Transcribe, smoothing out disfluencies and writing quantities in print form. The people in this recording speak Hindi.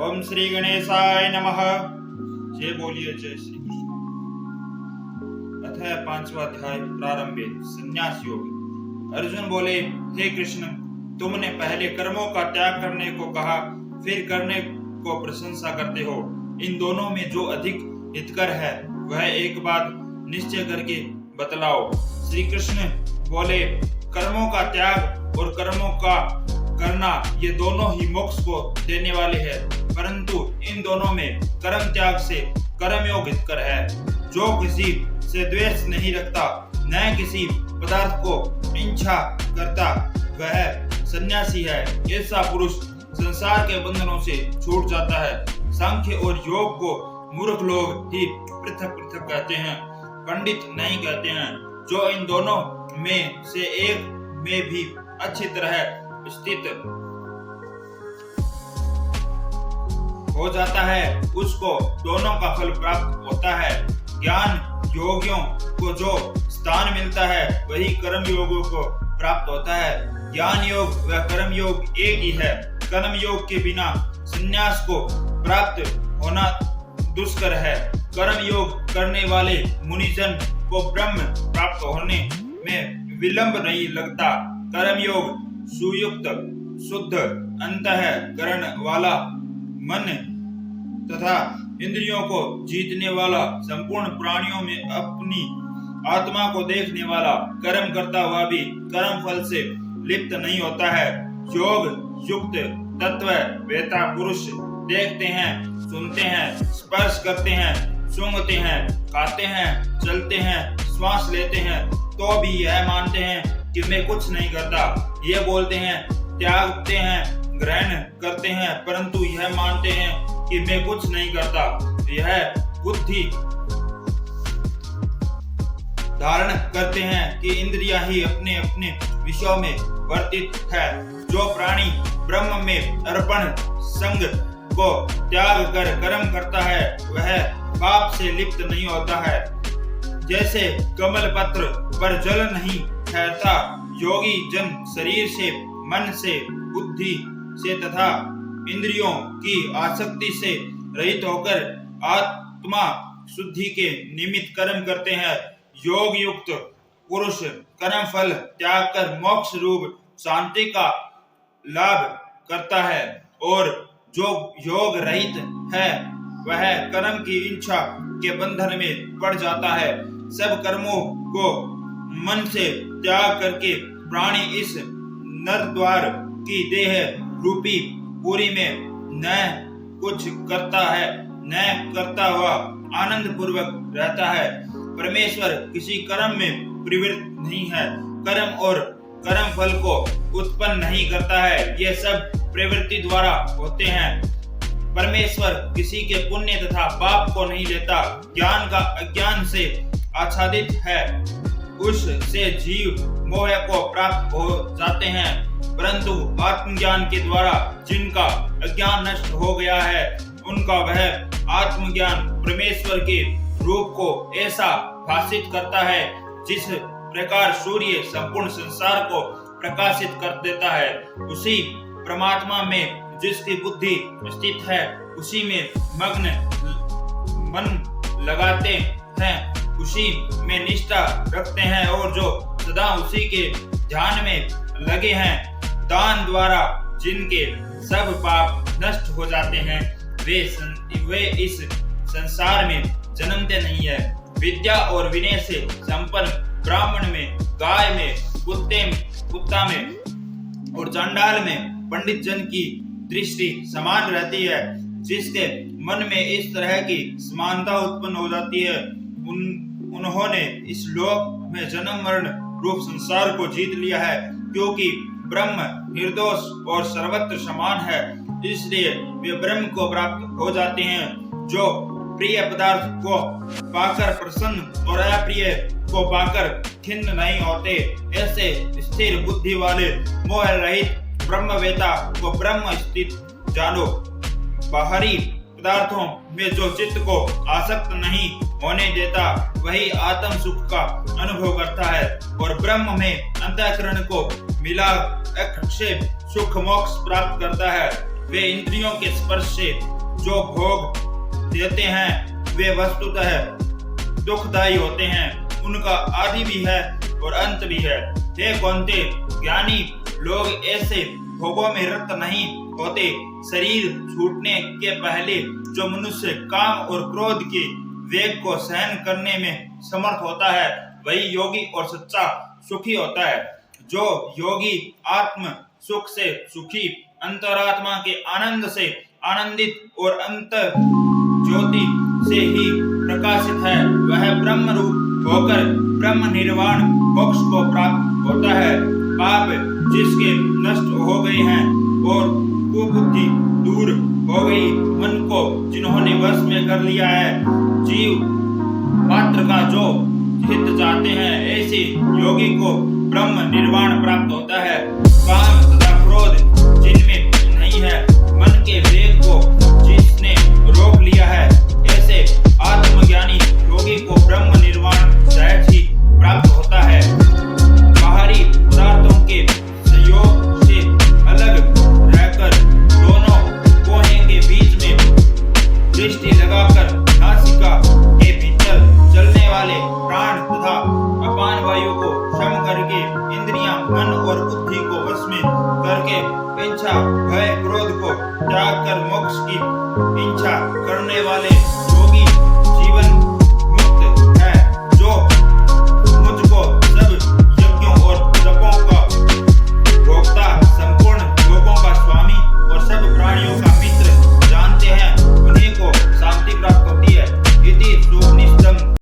ओम श्री गणेशाय नमः। जय बोलिए जय श्री कृष्ण। अध्याय 5वां अध्याय प्रारंभे संन्यास योग। अर्जुन बोले, हे कृष्ण, तुमने पहले कर्मों का त्याग करने को कहा, फिर करने को प्रशंसा करते हो। इन दोनों में जो अधिक हितकर है वह एक बात निश्चय करके बतलाओ। श्री कृष्ण बोले, कर्मों का त्याग और कर्मों का करना ये दोनों ही मोक्ष को देने वाले हैं, परंतु इन दोनों में कर्म त्याग से कर्म योग हितकर है। जो किसी से द्वेष नहीं रखता, न किसी पदार्थ को इच्छा करता, वह सन्यासी है। ऐसा पुरुष संसार के बंधनों से छूट जाता है। सांख्य और योग को मूर्ख लोग ही पृथक पृथक कहते हैं, पंडित नहीं कहते हैं। जो इन दोनों में से एक में भी अच्छी तरह स्थित हो जाता है, उसको दोनों का फल प्राप्त होता है। ज्ञान योगियों को जो स्थान मिलता है वही कर्म योगों को प्राप्त होता है। ज्ञान योग व कर्म योग एक ही है। कर्म योग के बिना संन्यास को प्राप्त होना दुष्कर है। कर्म योग करने वाले मुनिजन को ब्रह्म प्राप्त होने में विलंब नहीं लगता। कर्म योग सुयुक्त शुद्ध अंतःकरण वाला मन तथा इंद्रियों को जीतने वाला, संपूर्ण प्राणियों में अपनी आत्मा को देखने वाला, कर्म करता हुआ भी कर्म फल से लिप्त नहीं होता है। योग युक्त तत्व वेता पुरुष देखते हैं, सुनते हैं, स्पर्श करते हैं, सूंघते हैं, खाते हैं, चलते हैं, श्वास लेते हैं, तो भी यह मानते हैं कि मैं कुछ नहीं करता। ये बोलते हैं, त्यागते हैं, ग्रहण करते हैं, परंतु यह मानते हैं कि मैं कुछ नहीं करता। यह बुद्धि धारण करते हैं कि इंद्रियां ही अपने अपने विषयों में वर्तित है। जो प्राणी ब्रह्म में अर्पण संग को त्याग कर कर्म करता है वह पाप से लिप्त नहीं होता है। जैसे कमल पत्र पर जल नहीं ठहरता, योगी जन शरीर से, मन से, बुद्धि से तथा इंद्रियों की आसक्ति से रहित होकर आत्मा शुद्धि के निमित्त कर्म करते हैं। योग युक्त पुरुष कर्म फल त्याग कर मोक्ष रूप शांति का लाभ करता है, और जो योग रहित है वह कर्म की इच्छा के बंधन में पड़ जाता है। सब कर्मों को मन से त्याग करके प्राणी इस नर द्वार की देह रूपी पुरी में न कुछ करता है, न करता हुआ आनंद पूर्वक रहता है। परमेश्वर किसी कर्म में प्रवृत्त नहीं है, कर्म और कर्म फल को उत्पन्न नहीं करता है, ये सब प्रवृत्ति द्वारा होते हैं। परमेश्वर किसी के पुण्य तथा पाप को नहीं लेता। ज्ञान का अज्ञान से आच्छादित है, उससे जीव मोह को प्राप्त हो जाते हैं, परंतु आत्मज्ञान के द्वारा जिनका अज्ञान नष्ट हो गया है उनका वह आत्मज्ञान परमेश्वर के रूप को ऐसा भाषित करता है जिस प्रकार सूर्य संपूर्ण संसार को प्रकाशित कर देता है। उसी परमात्मा में जिसकी बुद्धि स्थित है, उसी में मग्न मन लगाते हैं, उसी में निष्ठा रखते हैं, और जो सदा उसी के ध्यान में लगे हैं, दान द्वारा जिनके सब पाप नष्ट हो जाते हैं, वे इस संसार में जन्मते नहीं है। विद्या और विनय से संपन्न ब्राह्मण में, गाय में, कुत्ता में और चांडाल में पंडित जन की दृष्टि समान रहती है। जिसके मन में इस तरह की समानता उत्पन्न हो जाती है, उन्होंने इस लोक में जन्म मरण रूप संसार को जीत लिया है, क्योंकि ब्रह्म निर्दोष और सर्वत्र समान है, इसलिए वे ब्रह्म को प्राप्त हो जाते हैं। जो प्रिय पदार्थ को पाकर प्रसन्न और अप्रिय को पाकर खिन्न नहीं होते, ऐसे स्थिर बुद्धि वाले मोह रहित ब्रह्मवेता को ब्रह्म स्थित जानो। बाहरी पदार्थों में जो चित्त को आसक्त नहीं होने देता वही आत्म सुख का अनुभव करता है, और ब्रह्म में अंतःकरण को मिला अक्षय सुख मोक्ष प्राप्त करता है। वे इंद्रियों के स्पर्श से जो भोग देते हैं वे वस्तुतः दुखदायी होते हैं। उनका आदि भी है और अंत भी है। हे कौन्तेय, ज्ञानी लोग ऐसे भोगों में रत नहीं होते। शरीर छूटने के पहले जो मनुष्य काम और क्रोध के वेग को सहन करने में समर्थ होता है वही योगी और सच्चा सुखी होता है। जो योगी आत्म सुख से सुखी, अंतरात्मा के आनंद से आनंदित और अंतर ज्योति से ही प्रकाशित है, वह ब्रह्म रूप होकर ब्रह्म निर्वाण मोक्ष को प्राप्त होता है। पाप जिसके नष्ट हो गए हैं और कुबुद्धि दूर हो गई, मन को जिन्होंने वश में कर लिया है, जीव मात्र का जो हित चाहते हैं, ऐसे योगी को ब्रह्म निर्वाण प्राप्त होता है। काम तथा क्रोध जिनमें नहीं है, मन के वेग को जिसने रोक लिया है, ऐसे आत्मज्ञानी योगी को ब्रह्म निर्वाण सहज ही प्राप्त होता है। बाहरी पदार्थों के सहयोग से अलग रहकर दोनों कोहे के बीच में दृष्टि लगाकर नासिका के भीतर चलने वाले प्राण तथा अपान वायु को क्षम करके इंद्रियां, मन और बुद्धि को वश में करके इच्छा, भय, क्रोध को त्याग कर मोक्ष की इच्छा करने वाले